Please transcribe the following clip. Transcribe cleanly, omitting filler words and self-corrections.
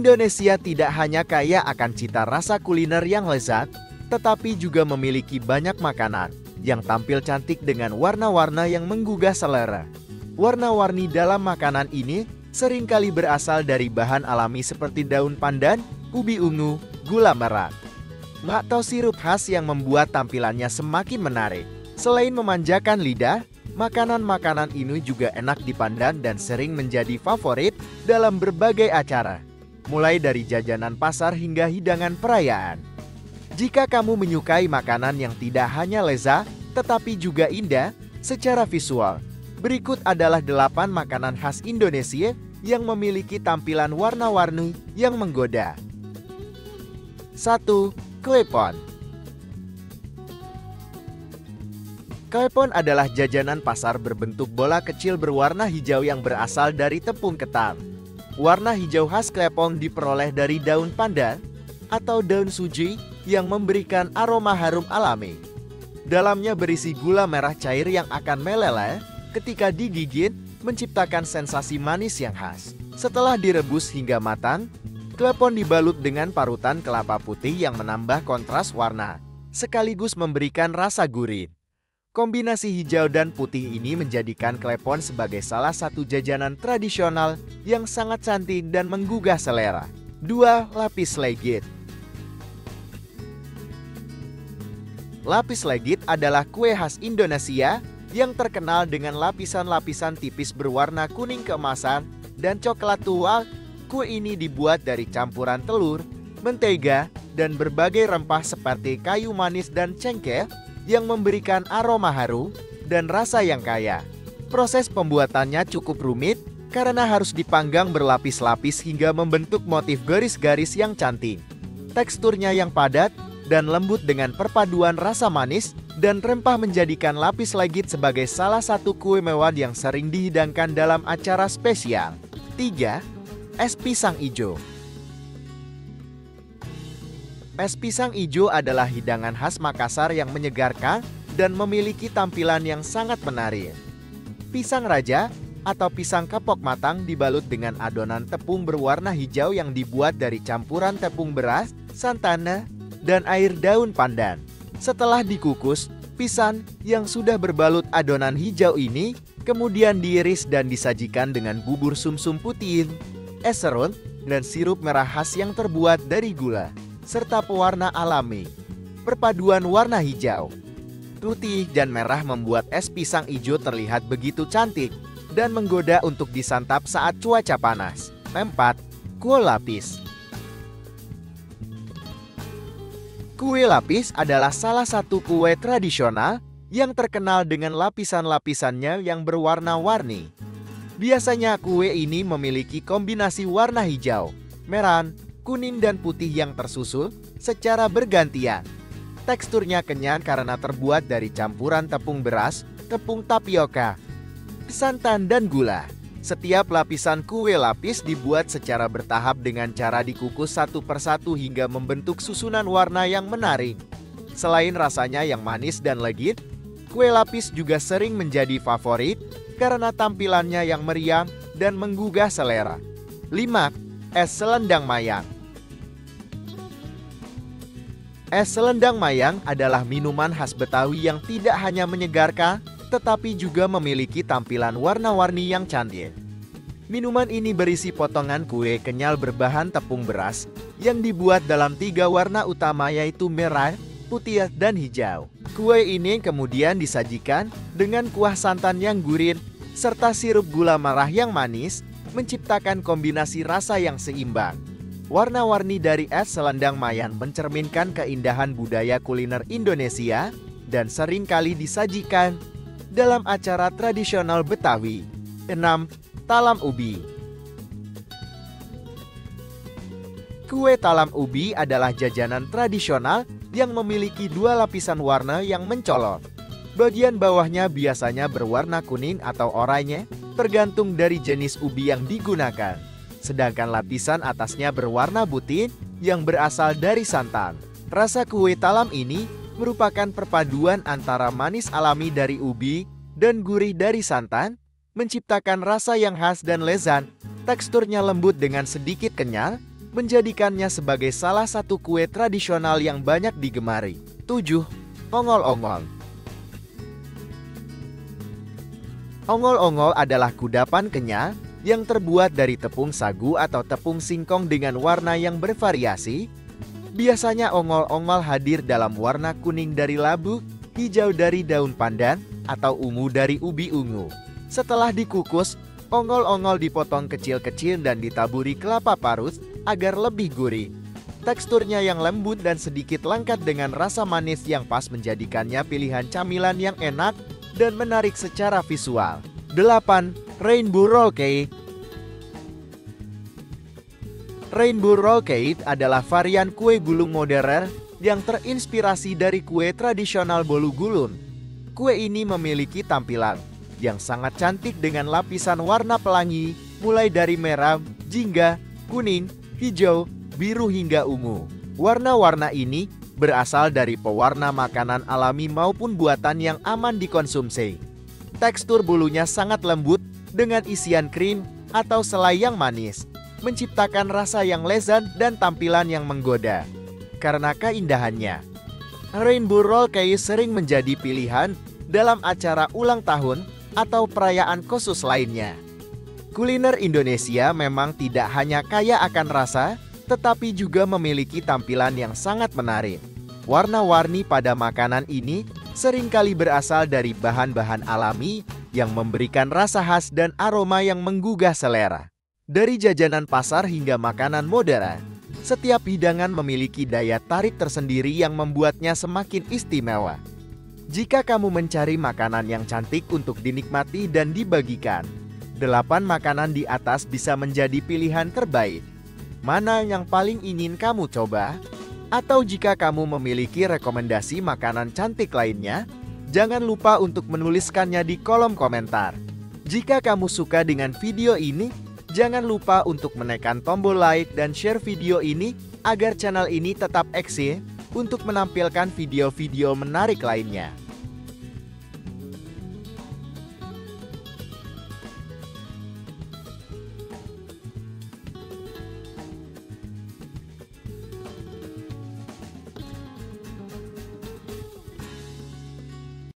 Indonesia tidak hanya kaya akan cita rasa kuliner yang lezat, tetapi juga memiliki banyak makanan yang tampil cantik dengan warna-warna yang menggugah selera. Warna-warni dalam makanan ini seringkali berasal dari bahan alami seperti daun pandan, ubi ungu, gula merah, atau sirup khas yang membuat tampilannya semakin menarik. Selain memanjakan lidah, makanan-makanan ini juga enak dipandang dan sering menjadi favorit dalam berbagai acara, mulai dari jajanan pasar hingga hidangan perayaan. Jika kamu menyukai makanan yang tidak hanya lezat, tetapi juga indah secara visual, berikut adalah 8 makanan khas Indonesia yang memiliki tampilan warna-warni yang menggoda. 1. Klepon. Klepon adalah jajanan pasar berbentuk bola kecil berwarna hijau yang berasal dari tepung ketan. Warna hijau khas klepon diperoleh dari daun pandan atau daun suji yang memberikan aroma harum alami. Dalamnya berisi gula merah cair yang akan meleleh ketika digigit, menciptakan sensasi manis yang khas. Setelah direbus hingga matang, klepon dibalut dengan parutan kelapa putih yang menambah kontras warna, sekaligus memberikan rasa gurih. Kombinasi hijau dan putih ini menjadikan klepon sebagai salah satu jajanan tradisional yang sangat cantik dan menggugah selera. 2. Lapis legit. Lapis legit adalah kue khas Indonesia yang terkenal dengan lapisan-lapisan tipis berwarna kuning keemasan dan coklat tua. Kue ini dibuat dari campuran telur, mentega, dan berbagai rempah seperti kayu manis dan cengkeh yang memberikan aroma harum dan rasa yang kaya. Proses pembuatannya cukup rumit karena harus dipanggang berlapis-lapis hingga membentuk motif garis-garis yang cantik. Teksturnya yang padat dan lembut dengan perpaduan rasa manis dan rempah menjadikan lapis legit sebagai salah satu kue mewah yang sering dihidangkan dalam acara spesial. 3. Es pisang ijo. Es pisang ijo adalah hidangan khas Makassar yang menyegarkan dan memiliki tampilan yang sangat menarik. Pisang raja atau pisang kepok matang dibalut dengan adonan tepung berwarna hijau yang dibuat dari campuran tepung beras, santan, dan air daun pandan. Setelah dikukus, pisang yang sudah berbalut adonan hijau ini kemudian diiris dan disajikan dengan bubur sumsum putih, es serut, dan sirup merah khas yang terbuat dari gula serta pewarna alami. Perpaduan warna hijau, putih, dan merah membuat es pisang ijo terlihat begitu cantik dan menggoda untuk disantap saat cuaca panas. 4. Kue lapis. Kue lapis adalah salah satu kue tradisional yang terkenal dengan lapisan-lapisannya yang berwarna-warni. Biasanya kue ini memiliki kombinasi warna hijau, merah, kuning, dan putih yang tersusul secara bergantian. Teksturnya kenyal karena terbuat dari campuran tepung beras, tepung tapioka, santan, dan gula. Setiap lapisan kue lapis dibuat secara bertahap dengan cara dikukus satu persatu hingga membentuk susunan warna yang menarik. Selain rasanya yang manis dan legit, kue lapis juga sering menjadi favorit karena tampilannya yang meriah dan menggugah selera. 5. Es selendang mayang. Es selendang mayang adalah minuman khas Betawi yang tidak hanya menyegarkan, tetapi juga memiliki tampilan warna-warni yang cantik. Minuman ini berisi potongan kue kenyal berbahan tepung beras yang dibuat dalam 3 warna utama yaitu merah, putih, dan hijau. Kue ini kemudian disajikan dengan kuah santan yang gurih serta sirup gula merah yang manis, menciptakan kombinasi rasa yang seimbang. Warna-warni dari es selendang mayang mencerminkan keindahan budaya kuliner Indonesia dan seringkali disajikan dalam acara tradisional Betawi. 6. Talam ubi. Kue talam ubi adalah jajanan tradisional yang memiliki 2 lapisan warna yang mencolok. Bagian bawahnya biasanya berwarna kuning atau oranye, tergantung dari jenis ubi yang digunakan. Sedangkan lapisan atasnya berwarna putih yang berasal dari santan. Rasa kue talam ini merupakan perpaduan antara manis alami dari ubi dan gurih dari santan, menciptakan rasa yang khas dan lezat. Teksturnya lembut dengan sedikit kenyal, menjadikannya sebagai salah satu kue tradisional yang banyak digemari. 7. Ongol-ongol. Ongol-ongol adalah kudapan kenyal yang terbuat dari tepung sagu atau tepung singkong dengan warna yang bervariasi. Biasanya ongol-ongol hadir dalam warna kuning dari labu, hijau dari daun pandan, atau ungu dari ubi ungu. Setelah dikukus, ongol-ongol dipotong kecil-kecil dan ditaburi kelapa parut agar lebih gurih. Teksturnya yang lembut dan sedikit lengket dengan rasa manis yang pas menjadikannya pilihan camilan yang enak dan menarik secara visual. 8. Rainbow Roll Cake. Rainbow Roll Cake adalah varian kue gulung modern yang terinspirasi dari kue tradisional bolu gulung. Kue ini memiliki tampilan yang sangat cantik dengan lapisan warna pelangi mulai dari merah, jingga, kuning, hijau, biru hingga ungu. Warna-warna ini berasal dari pewarna makanan alami maupun buatan yang aman dikonsumsi. Tekstur bulunya sangat lembut dengan isian krim atau selai yang manis, menciptakan rasa yang lezat dan tampilan yang menggoda. Karena keindahannya, Rainbow Roll Cake sering menjadi pilihan dalam acara ulang tahun atau perayaan khusus lainnya. Kuliner Indonesia memang tidak hanya kaya akan rasa, tetapi juga memiliki tampilan yang sangat menarik. Warna-warni pada makanan ini seringkali berasal dari bahan-bahan alami yang memberikan rasa khas dan aroma yang menggugah selera. Dari jajanan pasar hingga makanan modern, setiap hidangan memiliki daya tarik tersendiri yang membuatnya semakin istimewa. Jika kamu mencari makanan yang cantik untuk dinikmati dan dibagikan, 8 makanan di atas bisa menjadi pilihan terbaik. Mana yang paling ingin kamu coba? Atau jika kamu memiliki rekomendasi makanan cantik lainnya, jangan lupa untuk menuliskannya di kolom komentar. Jika kamu suka dengan video ini, jangan lupa untuk menekan tombol like dan share video ini agar channel ini tetap eksis untuk menampilkan video-video menarik lainnya.